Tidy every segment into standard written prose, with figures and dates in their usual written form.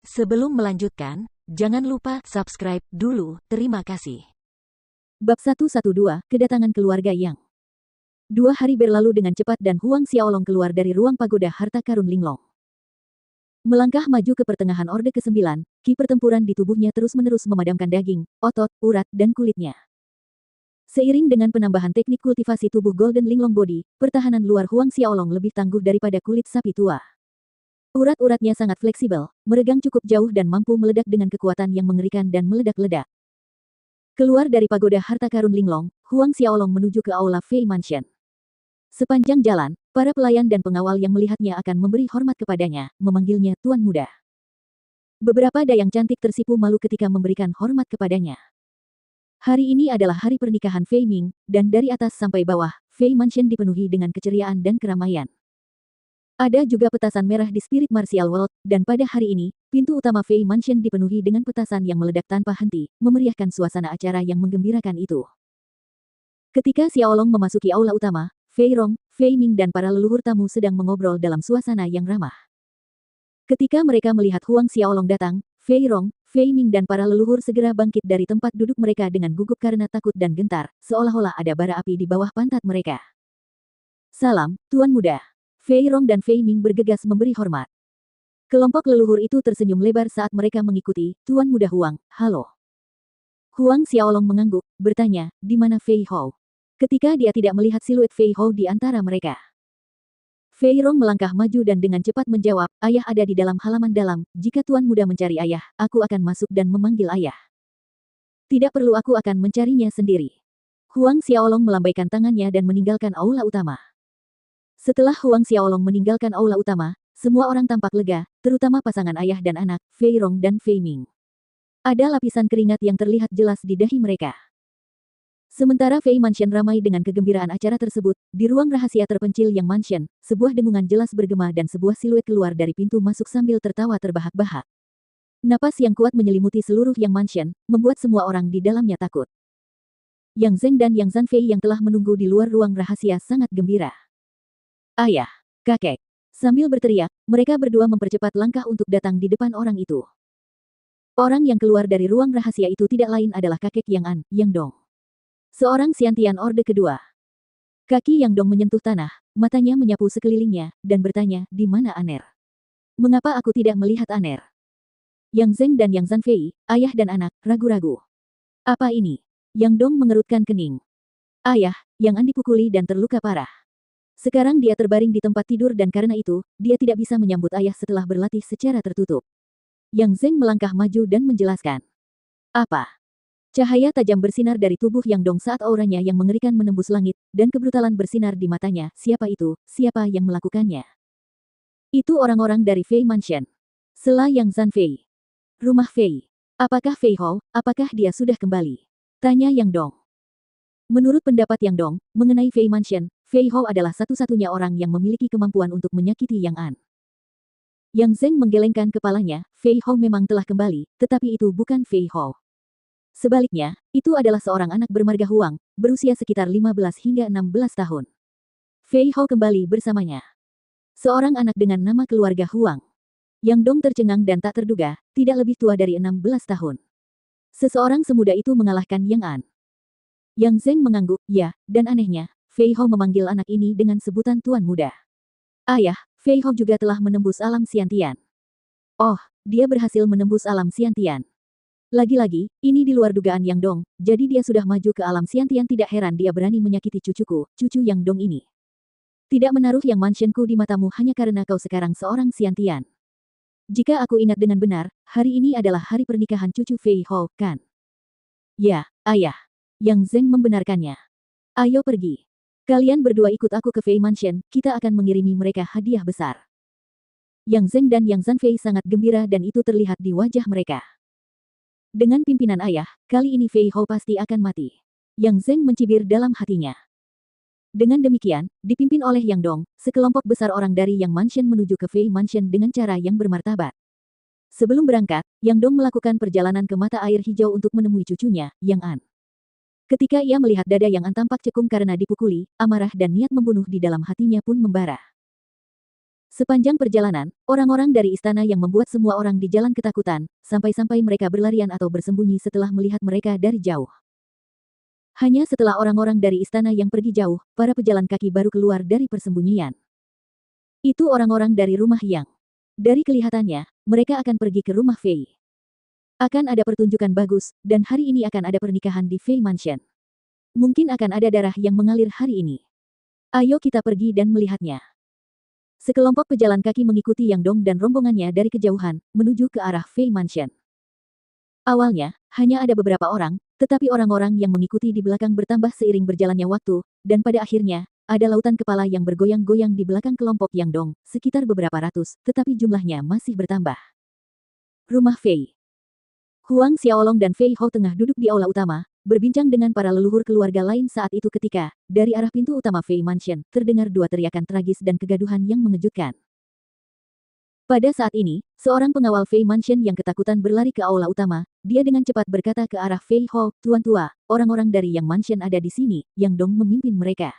Sebelum melanjutkan, jangan lupa subscribe dulu. Terima kasih. Bab 112, Kedatangan Keluarga Yang. 2 hari berlalu dengan cepat dan Huang Xiaolong keluar dari ruang pagoda harta karun Linglong. Melangkah maju ke pertengahan Orde ke-9, ki pertempuran di tubuhnya terus-menerus memadamkan daging, otot, urat, dan kulitnya. Seiring dengan penambahan teknik kultivasi tubuh Golden Linglong Body, pertahanan luar Huang Xiaolong lebih tangguh daripada kulit sapi tua. Urat-uratnya sangat fleksibel, meregang cukup jauh dan mampu meledak dengan kekuatan yang mengerikan dan meledak-ledak. Keluar dari pagoda harta karun Linglong, Huang Xiaolong menuju ke aula Fei Mansion. Sepanjang jalan, para pelayan dan pengawal yang melihatnya akan memberi hormat kepadanya, memanggilnya Tuan Muda. Beberapa dayang cantik tersipu malu ketika memberikan hormat kepadanya. Hari ini adalah hari pernikahan Fei Ming, dan dari atas sampai bawah, Fei Mansion dipenuhi dengan keceriaan dan keramaian. Ada juga petasan merah di Spirit Martial World, dan pada hari ini, pintu utama Fei Mansion dipenuhi dengan petasan yang meledak tanpa henti, memeriahkan suasana acara yang menggembirakan itu. Ketika Xiaolong memasuki aula utama, Fei Rong, Fei Ming dan para leluhur tamu sedang mengobrol dalam suasana yang ramah. Ketika mereka melihat Huang Xiaolong datang, Fei Rong, Fei Ming dan para leluhur segera bangkit dari tempat duduk mereka dengan gugup karena takut dan gentar, seolah-olah ada bara api di bawah pantat mereka. Salam, Tuan Muda. Fei Rong dan Fei Ming bergegas memberi hormat. Kelompok leluhur itu tersenyum lebar saat mereka mengikuti Tuan Muda Huang. Halo. Huang Xiaolong mengangguk, bertanya, di mana Fei Hou? Ketika dia tidak melihat siluet Fei Hou di antara mereka. Fei Rong melangkah maju dan dengan cepat menjawab, ayah ada di dalam halaman dalam, jika Tuan Muda mencari ayah, aku akan masuk dan memanggil ayah. Tidak perlu, aku akan mencarinya sendiri. Huang Xiaolong melambaikan tangannya dan meninggalkan aula utama. Setelah Huang Xiaolong meninggalkan aula utama, semua orang tampak lega, terutama pasangan ayah dan anak, Fei Rong dan Fei Ming. Ada lapisan keringat yang terlihat jelas di dahi mereka. Sementara Fei Mansion ramai dengan kegembiraan acara tersebut, di ruang rahasia terpencil Yang Mansion, sebuah dengungan jelas bergema dan sebuah siluet keluar dari pintu masuk sambil tertawa terbahak-bahak. Napas yang kuat menyelimuti seluruh Yang Mansion, membuat semua orang di dalamnya takut. Yang Zeng dan Yang Zanfei yang telah menunggu di luar ruang rahasia sangat gembira. Ayah, kakek. Sambil berteriak, mereka berdua mempercepat langkah untuk datang di depan orang itu. Orang yang keluar dari ruang rahasia itu tidak lain adalah kakek Yang An, Yang Dong. Seorang Xiantian Orde kedua. Kaki Yang Dong menyentuh tanah, matanya menyapu sekelilingnya, dan bertanya, di mana Aner? Mengapa aku tidak melihat Aner? Yang Zeng dan Yang Zanfei, ayah dan anak, ragu-ragu. Apa ini? Yang Dong mengerutkan kening. Ayah, Yang An dipukuli dan terluka parah. Sekarang dia terbaring di tempat tidur dan karena itu, dia tidak bisa menyambut ayah setelah berlatih secara tertutup. Yang Zeng melangkah maju dan menjelaskan. Apa? Cahaya tajam bersinar dari tubuh Yang Dong saat auranya yang mengerikan menembus langit, dan kebrutalan bersinar di matanya. Siapa itu? Siapa yang melakukannya? Itu orang-orang dari Fei Mansion. Sela Yang Zanfei. Rumah Fei. Apakah Fei Hou? Apakah dia sudah kembali? Tanya Yang Dong. Menurut pendapat Yang Dong, mengenai Fei Mansion, Fei Hou adalah satu-satunya orang yang memiliki kemampuan untuk menyakiti Yang An. Yang Zeng menggelengkan kepalanya, Fei Hou memang telah kembali, tetapi itu bukan Fei Hou. Sebaliknya, itu adalah seorang anak bermarga Huang, berusia sekitar 15 hingga 16 tahun. Fei Hou kembali bersamanya. Seorang anak dengan nama keluarga Huang. Yang Dong tercengang dan tak terduga, tidak lebih tua dari 16 tahun. Seseorang semuda itu mengalahkan Yang An. Yang Zeng mengangguk, ya, dan anehnya, Fei Hou memanggil anak ini dengan sebutan Tuan Muda. Ayah, Fei Hou juga telah menembus alam Xiantian. Oh, dia berhasil menembus alam Xiantian. Lagi-lagi, ini di luar dugaan Yang Dong, jadi dia sudah maju ke alam Xiantian. Tidak heran dia berani menyakiti cucuku, cucu Yang Dong ini. Tidak menaruh Yang Mansionku di matamu hanya karena kau sekarang seorang Xiantian. Jika aku ingat dengan benar, hari ini adalah hari pernikahan cucu Fei Hou, kan? Ya, ayah. Yang Zeng membenarkannya. Ayo pergi. Kalian berdua ikut aku ke Fei Mansion, kita akan mengirimi mereka hadiah besar. Yang Zeng dan Yang Zanfei sangat gembira dan itu terlihat di wajah mereka. Dengan pimpinan ayah, kali ini Fei Hou pasti akan mati. Yang Zeng mencibir dalam hatinya. Dengan demikian, dipimpin oleh Yang Dong, sekelompok besar orang dari Yang Mansion menuju ke Fei Mansion dengan cara yang bermartabat. Sebelum berangkat, Yang Dong melakukan perjalanan ke mata air hijau untuk menemui cucunya, Yang An. Ketika ia melihat dada Yang An tampak cekung karena dipukuli, amarah dan niat membunuh di dalam hatinya pun membara. Sepanjang perjalanan, orang-orang dari istana yang membuat semua orang di jalan ketakutan, sampai-sampai mereka berlarian atau bersembunyi setelah melihat mereka dari jauh. Hanya setelah orang-orang dari istana yang pergi jauh, para pejalan kaki baru keluar dari persembunyian. Itu orang-orang dari rumah Yang. Dari kelihatannya, mereka akan pergi ke rumah Fei. Akan ada pertunjukan bagus, dan hari ini akan ada pernikahan di Fei Mansion. Mungkin akan ada darah yang mengalir hari ini. Ayo kita pergi dan melihatnya. Sekelompok pejalan kaki mengikuti Yang Dong dan rombongannya dari kejauhan, menuju ke arah Fei Mansion. Awalnya, hanya ada beberapa orang, tetapi orang-orang yang mengikuti di belakang bertambah seiring berjalannya waktu, dan pada akhirnya, ada lautan kepala yang bergoyang-goyang di belakang kelompok Yang Dong, sekitar beberapa ratus, tetapi jumlahnya masih bertambah. Rumah Fei. Huang Xiaolong dan Fei Hao tengah duduk di aula utama, berbincang dengan para leluhur keluarga lain saat itu ketika, dari arah pintu utama Fei Mansion, terdengar dua teriakan tragis dan kegaduhan yang mengejutkan. Pada saat ini, seorang pengawal Fei Mansion yang ketakutan berlari ke aula utama, dia dengan cepat berkata ke arah Fei Hao, "Tuan tua, orang-orang dari Yang Mansion ada di sini, Yang Dong memimpin mereka."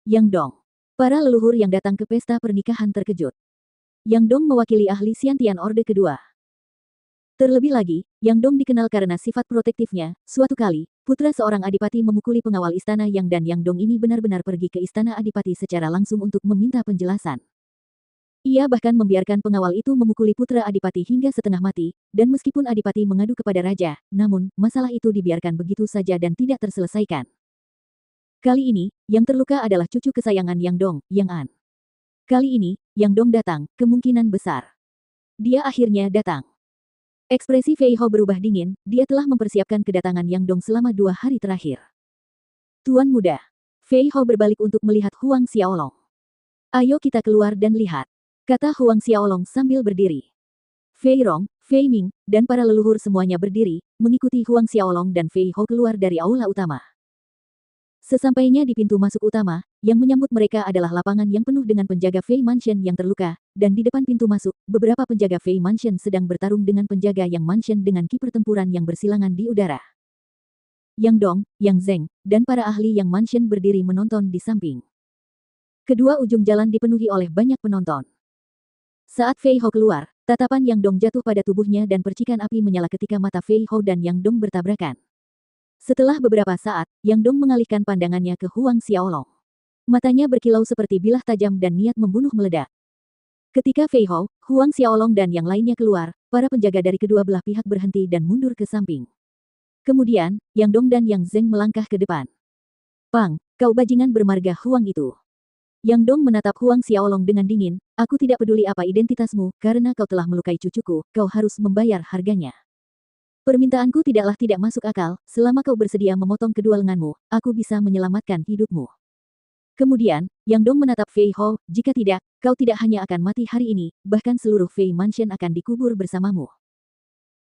Yang Dong. Para leluhur yang datang ke pesta pernikahan terkejut. Yang Dong mewakili ahli Xiantian Orde kedua. Terlebih lagi, Yang Dong dikenal karena sifat protektifnya. Suatu kali, putra seorang adipati memukuli pengawal istana Yang dan Yang Dong ini benar-benar pergi ke istana adipati secara langsung untuk meminta penjelasan. Ia bahkan membiarkan pengawal itu memukuli putra adipati hingga setengah mati, dan meskipun adipati mengadu kepada raja, namun, masalah itu dibiarkan begitu saja dan tidak terselesaikan. Kali ini, yang terluka adalah cucu kesayangan Yang Dong, Yang An. Kali ini, Yang Dong datang, kemungkinan besar. Dia akhirnya datang. Ekspresi Fei Hao berubah dingin, dia telah mempersiapkan kedatangan Yang Dong selama 2 hari terakhir. Tuan muda. Fei Hao berbalik untuk melihat Huang Xiaolong. Ayo kita keluar dan lihat, kata Huang Xiaolong sambil berdiri. Fei Rong, Fei Ming, dan para leluhur semuanya berdiri, mengikuti Huang Xiaolong dan Fei Hao keluar dari aula utama. Sesampainya di pintu masuk utama, yang menyambut mereka adalah lapangan yang penuh dengan penjaga Fei Mansion yang terluka, dan di depan pintu masuk, beberapa penjaga Fei Mansion sedang bertarung dengan penjaga Yang Mansion dengan ki pertempuran yang bersilangan di udara. Yang Dong, Yang Zeng, dan para ahli Yang Mansion berdiri menonton di samping. Kedua ujung jalan dipenuhi oleh banyak penonton. Saat Fei Hao keluar, tatapan Yang Dong jatuh pada tubuhnya dan percikan api menyala ketika mata Fei Hao dan Yang Dong bertabrakan. Setelah beberapa saat, Yang Dong mengalihkan pandangannya ke Huang Xiaolong. Matanya berkilau seperti bilah tajam dan niat membunuh meledak. Ketika Fei Hao, Huang Xiaolong dan yang lainnya keluar, para penjaga dari kedua belah pihak berhenti dan mundur ke samping. Kemudian, Yang Dong dan Yang Zeng melangkah ke depan. "Pang, kau bajingan bermarga Huang itu." Yang Dong menatap Huang Xiaolong dengan dingin, "Aku tidak peduli apa identitasmu, karena kau telah melukai cucuku, kau harus membayar harganya. Permintaanku tidaklah tidak masuk akal, selama kau bersedia memotong kedua lenganmu, aku bisa menyelamatkan hidupmu." Kemudian, Yang Dong menatap Fei Hao, "Jika tidak, kau tidak hanya akan mati hari ini, bahkan seluruh Fei Mansion akan dikubur bersamamu."